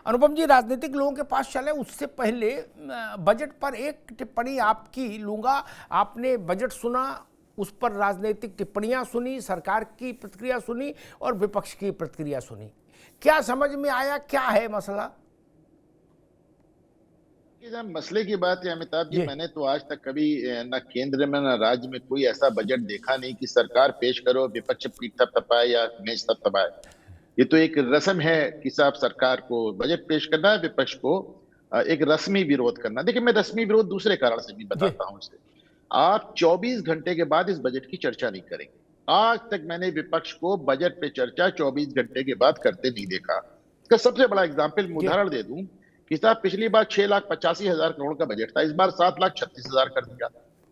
अनुपम जी, राजनीतिक लोगों के पास चले उससे पहले बजट पर एक टिप्पणी आपकी लूंगा। आपने बजट सुना, उस पर राजनीतिक टिप्पणियां सुनी, सरकार की प्रतिक्रिया सुनी और विपक्ष की प्रतिक्रिया सुनी। क्या समझ में आया, क्या है मसला? जब मसले की बात है अमिताभ जी, जी मैंने तो आज तक कभी न केंद्र में न राज्य में कोई ऐसा बजट देखा नहीं कि सरकार पेश करो, विपक्ष पीठ थपथपाए या मेज थपथपाए। ये तो एक रस्म है कि साहब सरकार को बजट पेश करना है, विपक्ष को एक रस्मी विरोध करना। देखिए, मैं रस्मी विरोध दूसरे कारण से भी जी बताता हूं इसे। आप 24 घंटे के बाद इस बजट की चर्चा नहीं करेंगे। आज तक मैंने विपक्ष को बजट पे चर्चा 24 घंटे के बाद करते नहीं देखा। इसका सबसे बड़ा एग्जाम्पल मैं जी उदाहरण दे दूं कि साहब पिछली बार 6,85,000 करोड़ का बजट था, इस बार 7,36,000 कर दिया।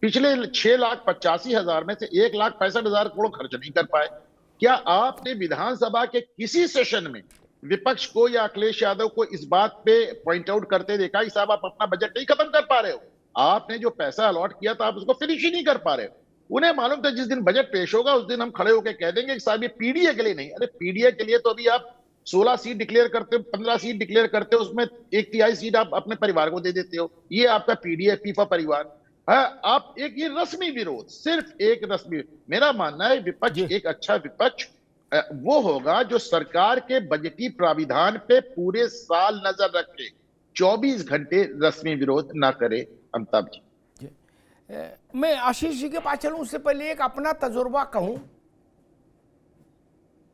पिछले 6,85,000 में से 1,65,000 करोड़ खर्च नहीं कर पाए। क्या आपने विधानसभा के किसी सेशन में विपक्ष को या अखिलेश यादव को इस बात पे पॉइंट आउट करते देखा कि साहब आप अपना बजट नहीं खत्म कर पा रहे हो? आपने जो पैसा अलॉट किया था आप उसको फिनिश ही नहीं कर पा रहे हो। उन्हें मालूम था जिस दिन बजट पेश होगा उस दिन हम खड़े होकर कह देंगे कि साहब ये पीडीए के लिए नहीं। अरे पीडीए के लिए तो अभी आप 16 सीट डिक्लेयर करते हो, 15 सीट डिक्लेयर करते हो, उसमें 1/3 सीट आप अपने परिवार को दे देते हो। ये आपका पीडीए फीफा परिवार है। आप एक ये रस्मी विरोध, सिर्फ एक रस्मी। मेरा मानना है विपक्ष, जी एक अच्छा विपक्ष वो होगा जो सरकार के बजटीय प्राविधान पे पूरे साल नजर रखे, 24 घंटे रस्मी विरोध ना करे। अमिताभ जी, जी मैं आशीष जी के पास चलूं उससे पहले एक अपना तजुर्बा कहूं।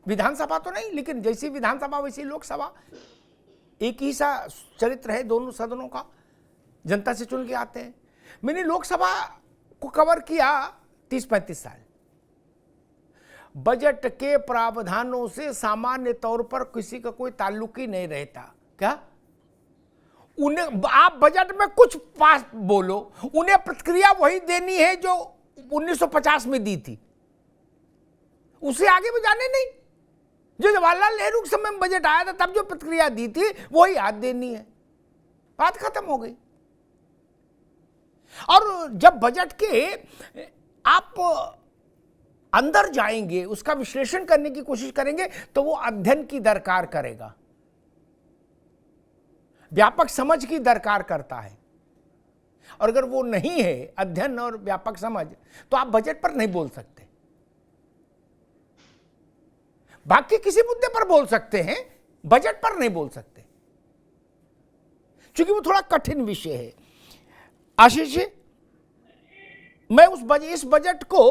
विधानसभा तो नहीं, लेकिन जैसी विधानसभा वैसी लोकसभा, एक ही सा चरित्र है दोनों सदनों का, जनता से चुन के आते हैं। मैंने लोकसभा को कवर किया 30-35 साल। बजट के प्रावधानों से सामान्य तौर पर किसी का कोई ताल्लुक ही नहीं रहता। क्या उन्हें आप बजट में कुछ पास बोलो, उन्हें प्रतिक्रिया वही देनी है जो 1950 में दी थी, उससे आगे भी जाने नहीं। जो जवाहरलाल नेहरू के समय में बजट आया था तब जो प्रतिक्रिया दी थी वही याद देनी है, बात खत्म हो गई। और जब बजट के आप अंदर जाएंगे, उसका विश्लेषण करने की कोशिश करेंगे, तो वो अध्ययन की दरकार करेगा, व्यापक समझ की दरकार करता है। और अगर वो नहीं है अध्ययन और व्यापक समझ, तो आप बजट पर नहीं बोल सकते। बाकी किसी मुद्दे पर बोल सकते हैं, बजट पर नहीं बोल सकते, क्योंकि वो थोड़ा कठिन विषय है। आशीष जी, मैं इस बजट को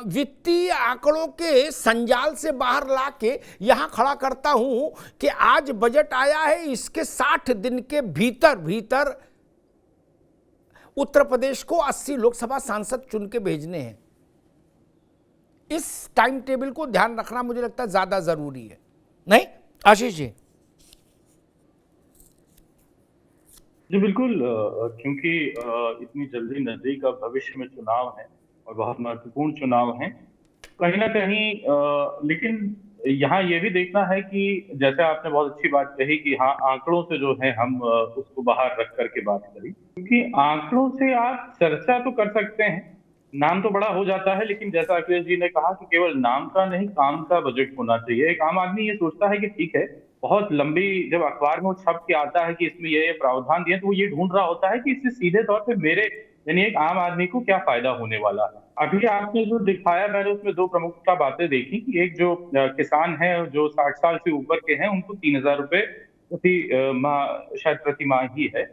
वित्तीय आंकड़ों के संजाल से बाहर लाके यहां खड़ा करता हूं कि आज बजट आया है, इसके 60 दिन के भीतर भीतर उत्तर प्रदेश को 80 लोकसभा सांसद चुन के भेजने हैं। इस टाइम टेबल को ध्यान रखना मुझे लगता है ज्यादा जरूरी है, नहीं आशीष जी? जी बिल्कुल, क्योंकि इतनी जल्दी नजदीक अब भविष्य में चुनाव है और बहुत महत्वपूर्ण चुनाव है कहीं ना कहीं। लेकिन यहाँ ये भी देखना है कि जैसे आपने बहुत अच्छी बात कही कि हाँ, आंकड़ों से जो है हम उसको बाहर रख करके बात करें, क्योंकि आंकड़ों से आप चर्चा तो कर सकते हैं, नाम तो बड़ा हो जाता है, लेकिन जैसा अखिलेश जी ने कहा कि केवल नाम का नहीं काम का बजट होना चाहिए। एक आम आदमी ये सोचता है कि ठीक है, बहुत लंबी जब अखबार में वो छप के आता है कि इसमें ये प्रावधान दिए, तो वो ये ढूंढ रहा होता है कि इससे सीधे तौर पे मेरे यानी एक आम आदमी को क्या फायदा होने वाला है। अभी आपने जो दिखाया, मैंने उसमें दो प्रमुखता बातें देखी कि एक जो किसान है जो 60 साल से ऊपर के हैं, उनको 3,000 रुपए प्रति माह, शायद प्रति माह ही है,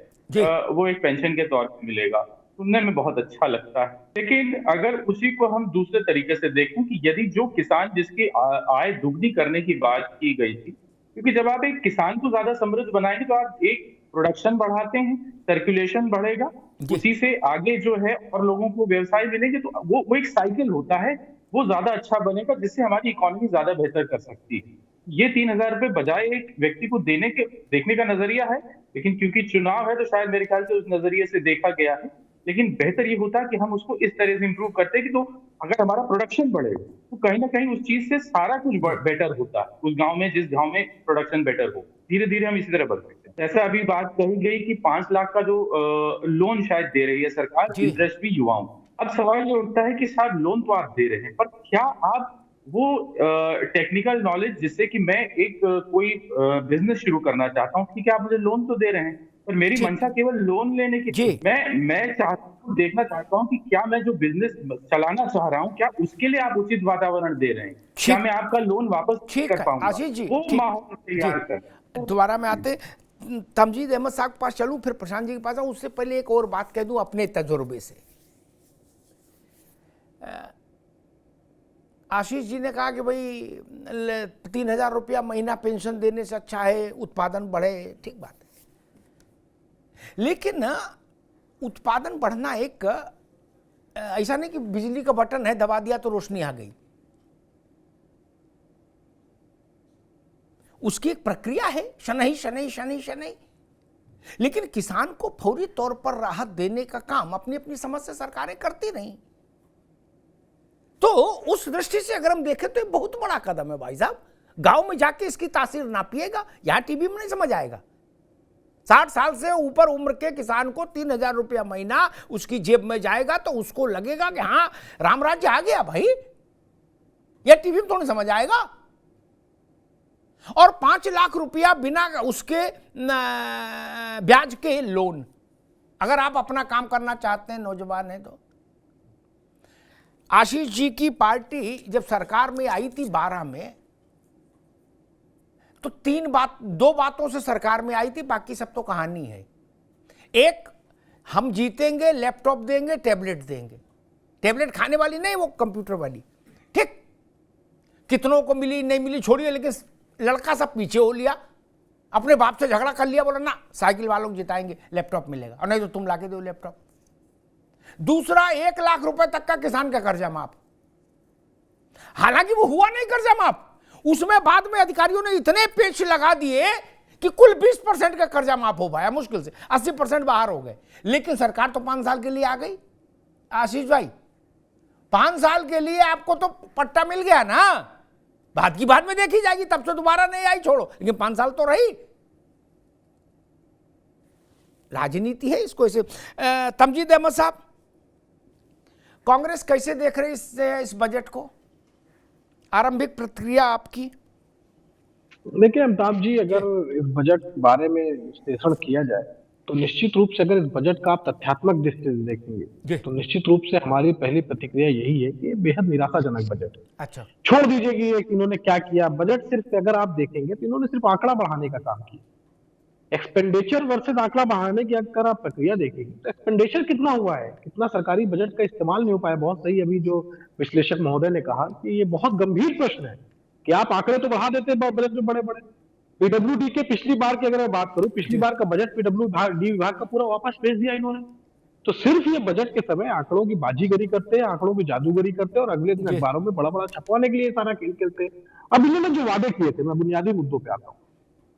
वो एक पेंशन के तौर पर मिलेगा। सुनने में बहुत अच्छा लगता है, लेकिन अगर उसी को हम दूसरे तरीके से देखें कि यदि जो किसान जिसकी आय दुगनी करने की बात की गई थी, क्योंकि जब आप एक किसान को ज्यादा समृद्ध बनाएंगे तो आप एक प्रोडक्शन बढ़ाते हैं, सर्कुलेशन बढ़ेगा, उसी से आगे जो है और लोगों को व्यवसाय मिलेंगे, तो वो एक साइकिल होता है, वो ज्यादा अच्छा बनेगा, जिससे हमारी इकोनॉमी ज्यादा बेहतर कर सकती है। ये 3,000 रुपए बजाय एक व्यक्ति को देखने का नजरिया है, लेकिन क्योंकि चुनाव है तो शायद मेरे ख्याल से उस नजरिए से देखा गया है। लेकिन बेहतर ये होता है कि हम उसको इस तरह से इंप्रूव करते हैं कि तो अगर हमारा प्रोडक्शन बढ़ेगा तो कहीं ना कहीं उस चीज से सारा कुछ बेटर होता है। उस गांव में, जिस गांव में प्रोडक्शन बेटर हो, धीरे धीरे हम इसी तरह बढ़ सकते हैं। जैसे अभी बात कही गई कि 5 लाख का जो लोन शायद दे रही है सरकार, इंटरेस्ट भी युवाओं। अब सवाल ये उठता है कि साहब लोन तो आप दे रहे हैं, पर क्या आप वो टेक्निकल नॉलेज, जिससे कि मैं एक कोई बिजनेस शुरू करना चाहता हूँ। ठीक है, आप मुझे लोन तो दे रहे हैं, पर मेरी जी। मंशा केवल लोन लेने की। जी। मैं देखना चाहता हूँ कि क्या मैं जो बिजनेस चलाना चाह रहा हूँ, क्या उसके लिए आप उचित वातावरण दे रहे हैं? क्या ठीक। मैं आपका लोन वापस ठीक कर है पाऊंगा? आशीष जी, वो ठीक। माहौल जी, तैयार कर। दोबारा मैं आते तमजीद अहमद साहब के पास चलूं, फिर प्रशांत जी के पास आऊं। उससे पहले एक और बात कह दूं अपने तजुर्बे से। आशीष जी ने कहा कि भाई 3,000 रुपया महीना पेंशन देने से अच्छा है उत्पादन बढ़े, ठीक बात है। लेकिन उत्पादन बढ़ना एक ऐसा नहीं कि बिजली का बटन है दबा दिया तो रोशनी आ गई। उसकी एक प्रक्रिया है, शनई शनई शनई शनई। लेकिन किसान को फौरी तौर पर राहत देने का काम अपनी अपनी समझ से सरकारें करती नहीं। तो उस दृष्टि से अगर हम देखें तो ये बहुत बड़ा कदम है भाई साहब। गांव में जाके इसकी तासीर नापिएगा, यहां टीवी में नहीं समझ आएगा। 60 साल से ऊपर उम्र के किसान को 3,000 रुपया महीना उसकी जेब में जाएगा तो उसको लगेगा कि हां राम राज्य आ गया भाई। यह टीवी में तो नहीं समझ आएगा। और 5 लाख रुपया बिना उसके ब्याज के लोन, अगर आप अपना काम करना चाहते हैं, नौजवान हैं तो। आशीष जी की पार्टी जब सरकार में आई थी 12 में, तो 2 बातों से सरकार में आई थी, बाकी सब तो कहानी है। एक, हम जीतेंगे, लैपटॉप देंगे, टैबलेट देंगे। टैबलेट खाने वाली नहीं, वो कंप्यूटर वाली। ठीक, कितनों को मिली नहीं मिली छोड़िए, लेकिन लड़का सब पीछे हो लिया, अपने बाप से झगड़ा कर लिया, बोला ना साइकिल वालों को जिताएंगे, लैपटॉप मिलेगा, और नहीं तो तुम लाके दो लैपटॉप। दूसरा, 1 लाख रुपए तक का किसान का कर्जा माफ। हालांकि वो हुआ नहीं कर्जा माफ, उसमें बाद में अधिकारियों ने इतने पेच लगा दिए कि कुल 20% का कर्जा माफ हो पाया, मुश्किल से 80% बाहर हो गए। लेकिन सरकार तो 5 साल के लिए आ गई। आशीष भाई, 5 साल के लिए आपको तो पट्टा मिल गया ना, बात की बाद में देखी जाएगी, तब से दोबारा नहीं आई छोड़ो, लेकिन 5 साल तो रही। राजनीति है, इसको ऐसे। तमजीद अहमद साहब, कांग्रेस कैसे देख रही इस बजट को? आरंभिक प्रतिक्रिया आपकी। देखिए अमिताभ जी, अगर इस बजट बारे में विश्लेषण किया जाए तो निश्चित रूप से अगर इस बजट का आप तथ्यात्मक दृष्टि से देखेंगे तो निश्चित रूप से हमारी पहली प्रतिक्रिया यही है कि बेहद निराशाजनक बजट है। अच्छा, छोड़ दीजिए कि इन्होंने क्या किया, बजट सिर्फ अगर आप देखेंगे तो इन्होंने सिर्फ आंकड़ा बढ़ाने का काम किया। एक्सपेंडिचर वर्सेस आंकड़ा बढ़ाने की अगर आप प्रक्रिया देखेंगे तो एक्सपेंडिचर कितना हुआ है, कितना सरकारी बजट का इस्तेमाल नहीं हो पाया। बहुत सही अभी जो विश्लेषक महोदय ने कहा कि ये बहुत गंभीर प्रश्न है कि आप आंकड़े तो बढ़ा देते हैं बजट में बड़े बड़े। पीडब्ल्यूडी के पिछली बार की अगर मैं बात करूं, पिछली बार का बजट पीडब्ल्यूडी विभाग का पूरा वापस भेज दिया इन्होंने। तो सिर्फ ये बजट के समय आंकड़ों की बाजीगरी करते हैं, आंकड़ों की जादूगरी करते हैं और अगले दिन अखबारों में बड़ा बड़ा छपवाने के लिए सारा खेल खेलते हैं। अब इन्होंने जो वादे किए थे, मैं बुनियादी मुद्दों पे आता हूँ।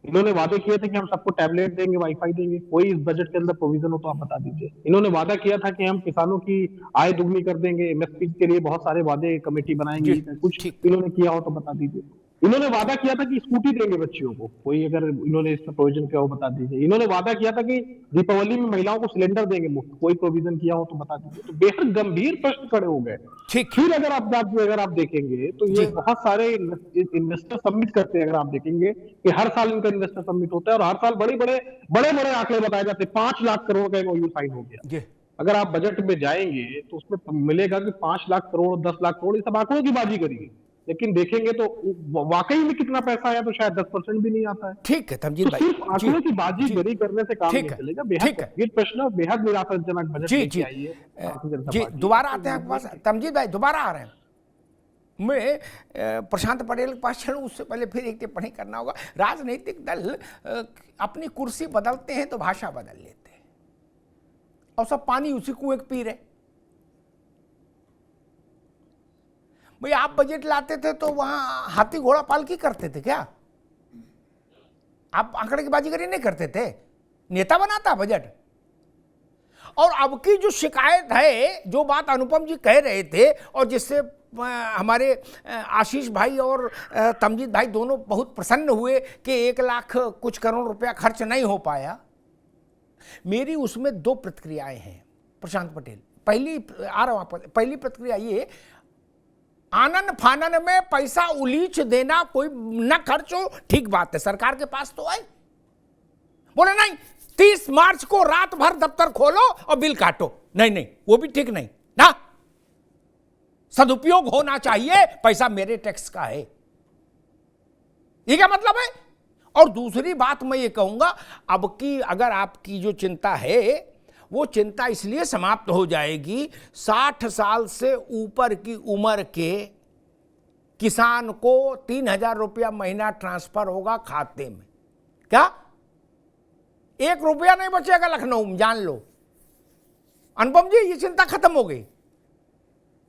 इन्होंने वादे किए थे कि हम सबको टैबलेट देंगे, वाईफाई देंगे, कोई इस बजट के अंदर प्रोविजन हो तो आप बता दीजिए। इन्होंने वादा किया था कि हम किसानों की आय दुगनी कर देंगे, एमएसपी के लिए बहुत सारे वादे, कमेटी बनाएंगे, कुछ इन्होंने किया हो तो बता दीजिए। इन्होंने वादा किया था कि स्कूटी देंगे बच्चियों को, कोई अगर इन्होंने इसका प्रोविजन किया हो बता दीजिए। इन्होंने वादा किया था कि दीपावली में महिलाओं को सिलेंडर देंगे मुफ्त, कोई प्रोविजन किया हो तो बता दीजिए। तो बेहद गंभीर प्रश्न खड़े हो गए। फिर अगर आप देखेंगे तो ये बहुत सारे इन्वेस्टर सबमिट करते हैं। अगर आप देखेंगे कि हर साल इनका इन्वेस्टर सबमिट होता है और हर साल बड़े बड़े आंकड़े बताए जाते हैं। 5 लाख करोड़ का एमओयू साइन हो गया। अगर आप बजट में जाएंगे तो उसमें मिलेगा कि 5 लाख करोड़, 10 लाख करोड़, ये सब आंकड़ों की बाजी करेंगे। लेकिन देखेंगे तो वाकई में कितना पैसा आया तो शायद 10% भी नहीं आता है। ठीक है तमजीद भाई, सिर्फ आंकड़ों की बाजीगरी करने से काम नहीं चलेगा। बेहद प्रश्न और बेहद निराशाजनक बजट लेके आई है। जी, दोबारा आते हैं आपके पास। तमजीद भाई दोबारा आ रहे हैं। मैं प्रशांत पटेल के पास चलूं, उससे पहले फिर एक टिप्पणी करना होगा। राजनीतिक दल अपनी कुर्सी बदलते हैं तो भाषा बदल लेते हैं, और सब पानी उसी कुएं पी रहे। भाई आप बजट लाते थे तो वहां हाथी घोड़ा पालकी करते थे क्या? आप आंकड़े की बाजीगरी नहीं करते थे, नेता बनाता बजट। और अब की जो शिकायत है, जो बात अनुपम जी कह रहे थे और जिससे हमारे आशीष भाई और तमजीद भाई दोनों बहुत प्रसन्न हुए कि 1 लाख कुछ करोड़ रुपया खर्च नहीं हो पाया, मेरी उसमें 2 प्रतिक्रियाएं हैं प्रशांत पटेल। पहली प्रतिक्रिया ये, आनन फानन में पैसा उलीच देना, कोई न खर्च हो, ठीक बात है, सरकार के पास तो है। बोले नहीं 30 मार्च को रात भर दफ्तर खोलो और बिल काटो, नहीं नहीं, वो भी ठीक नहीं ना। सदुपयोग होना चाहिए, पैसा मेरे टैक्स का है, ये क्या मतलब है। और दूसरी बात मैं ये कहूंगा, अब की अगर आपकी जो चिंता है वो चिंता इसलिए समाप्त हो जाएगी, 60 साल से ऊपर की उम्र के किसान को 3,000 रुपया महीना ट्रांसफर होगा खाते में। क्या 1 रुपया नहीं बचेगा लखनऊ में, जान लो। अनुपम जी, ये चिंता खत्म हो गई,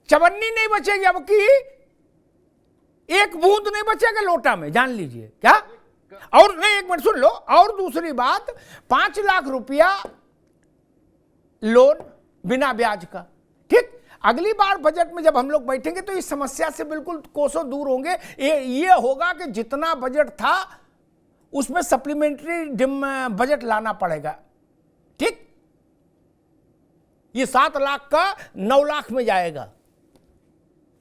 चवन्नी नहीं बचेगी, अब की 1 बूंद नहीं बचेगा लोटा में, जान लीजिए। क्या और नहीं, 1 मिनट सुन लो। और दूसरी बात, 5 लाख रुपया लोन बिना ब्याज का, ठीक। अगली बार बजट में जब हम लोग बैठेंगे तो इस समस्या से बिल्कुल कोसों दूर होंगे। ये होगा कि जितना बजट था उसमें सप्लीमेंट्री बजट लाना पड़ेगा, ठीक। ये 7 लाख का 9 लाख में जाएगा,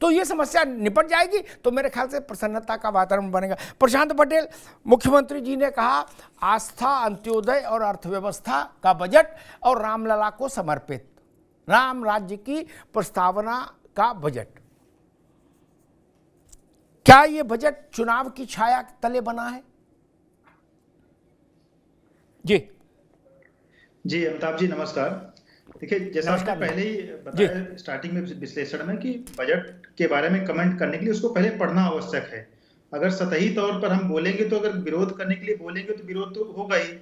तो ये समस्या निपट जाएगी। तो मेरे ख्याल से प्रसन्नता का वातावरण बनेगा। प्रशांत पटेल, मुख्यमंत्री जी ने कहा आस्था, अंत्योदय और अर्थव्यवस्था का बजट और रामलला को समर्पित, राम राज्य की प्रस्तावना का बजट। क्या ये बजट चुनाव की छाया तले बना है? जी अमिताभ जी नमस्कार। देखिए, जैसा आपने पहले ही बताया स्टार्टिंग में विश्लेषण में कि बजट के बारे में कमेंट करने के लिए उसको पहले पढ़ना आवश्यक है। अगर सतही तौर पर हम बोलेंगे तो, अगर विरोध करने के लिए बोलेंगे तो विरोध तो होगा ही।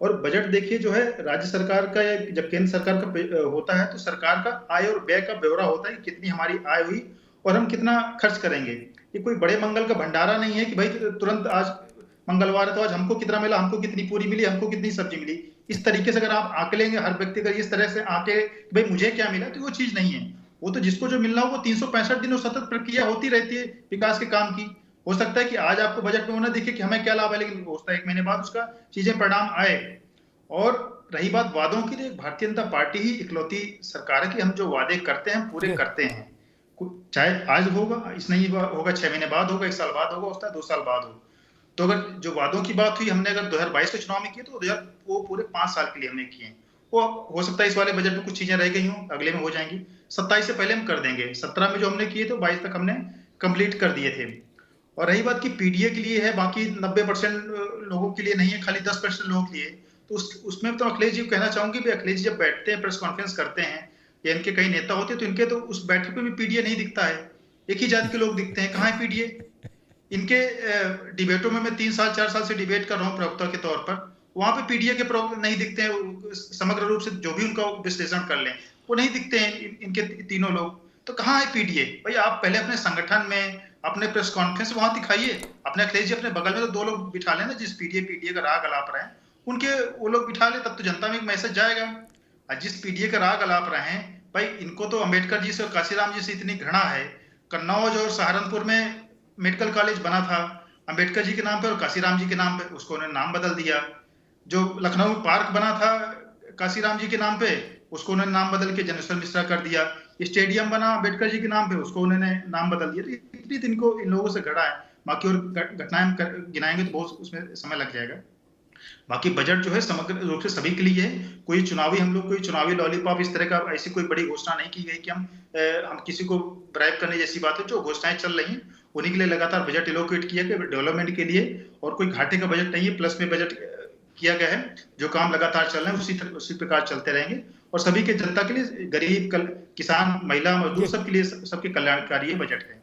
और बजट देखिए जो है राज्य सरकार का या जब केंद्र सरकार का होता है तो सरकार का आय और व्यय का ब्यौरा होता है कि कितनी हमारी आय हुई और हम कितना खर्च करेंगे। ये कोई बड़े मंगल का भंडारा नहीं है कि भाई तुरंत आज मंगलवार है तो आज हमको कितना मिला, हमको कितनी पूरी मिली, हमको कितनी सब्जी मिली। इस तरीके से अगर आप आंक लेंगे, हर व्यक्ति अगर इस तरह से आंके भाई मुझे क्या मिला, तो वो चीज नहीं है। वो तो जिसको जो मिलना हो वो 365 दिनों सतत प्रक्रिया होती रहती है विकास के काम की। हो सकता है कि आज आपको बजट में वो ना दिखे कि हमें क्या लाभ है, लेकिन हो सकता है 1 महीने बाद उसका चीजें परिणाम आए। और रही बात वादों की, तो भारतीय जनता पार्टी ही इकलौती सरकार है कि हम जो वादे करते हैं पूरे करते हैं। चाहे आज होगा, इस नहीं होगा, 6 महीने बाद होगा, 1 साल बाद होगा, होता है 2 साल बाद हो। तो अगर जो वादों की बात हुई, हमने अगर 2022 के चुनाव में किए तो वो पूरे 5 साल के लिए हमने किए। वो हो सकता है इस वाले बजट में कुछ चीजें रह गई हों, अगले में हो जाएंगी। 27 से पहले हम कर देंगे। 17 में जो हमने किए तो 22 तक हमने कंप्लीट कर दिए थे। और रही बात की पीडीए के लिए है, बाकी 90% लोगों के लिए नहीं है, खाली 10% लोगों के लिए। तो उसमें तो अखिलेश जी को कहना चाहूंगी कि अखिलेश जी जब बैठते हैं, प्रेस कॉन्फ्रेंस करते हैं या इनके कई नेता होते हैं, तो इनके तो उस बैठक में भी पीडीए नहीं दिखता है। एक ही जाति के लोग दिखते हैं, कहाँ है पीडीए? इनके डिबेटों में मैं 3 साल 4 साल से डिबेट कर रहा हूँ प्रवक्ता के तौर पर, वहां पे पीडीए के नहीं दिखते हैं। समग्र रूप से जो भी उनका विश्लेषण कर लें वो नहीं दिखते हैं इनके तीनों लोग। तो कहाँ है पीडीए? भाई आप पहले अपने संगठन में, अपने प्रेस कॉन्फ्रेंस वहां दिखाइए। अपने अखिलेश जी अपने बगल में तो 2 लोग बिठा लेना, जिस पीडीए का राग अलाप रहे हैं उनके वो लोग बिठा ले, तब तो जनता में एक मैसेज जाएगा। और जिस पीडीए का राग अलाप रहे हैं, भाई इनको तो अंबेडकर जी से और काशीराम जी से इतनी घृणा है। कन्नौज और सहारनपुर में मेडिकल कॉलेज बना था अंबेडकर जी के नाम पे और काशीराम जी के नाम पे, उसको उन्होंने नाम बदल दिया। जो लखनऊ में पार्क बना था काशीराम जी के नाम पे, उसको उन्होंने नाम बदल के जनेश्वर मिश्रा कर दिया। स्टेडियम बना अंबेडकर जी के नाम पे, उसको उन्होंने नाम बदल दिया। तो इतनी दिन को इन लोगों से घड़ा है। बाकी और घटनाएं गिनाएंगे तो बहुत उसमें समय लग जाएगा। बाकी बजट जो है समग्र रूप से सभी के लिए है। कोई चुनावी लॉलीपॉप इस तरह का ऐसी कोई बड़ी घोषणा नहीं की गई कि हम किसी को ब्राइब करने जैसी बात है। जो घोषणाएं चल रही हैं उन्हीं के लिए लगातार बजट एलोकेट किया गया डेवलपमेंट के लिए, और कोई घाटे का बजट नहीं है, प्लस में बजट किया गया है। जो काम लगातार चल रहे हैं उसी प्रकार चलते रहेंगे और सभी के जनता के लिए, गरीब किसान, महिला, मजदूर सबके लिए सबके कल्याणकारी बजट है।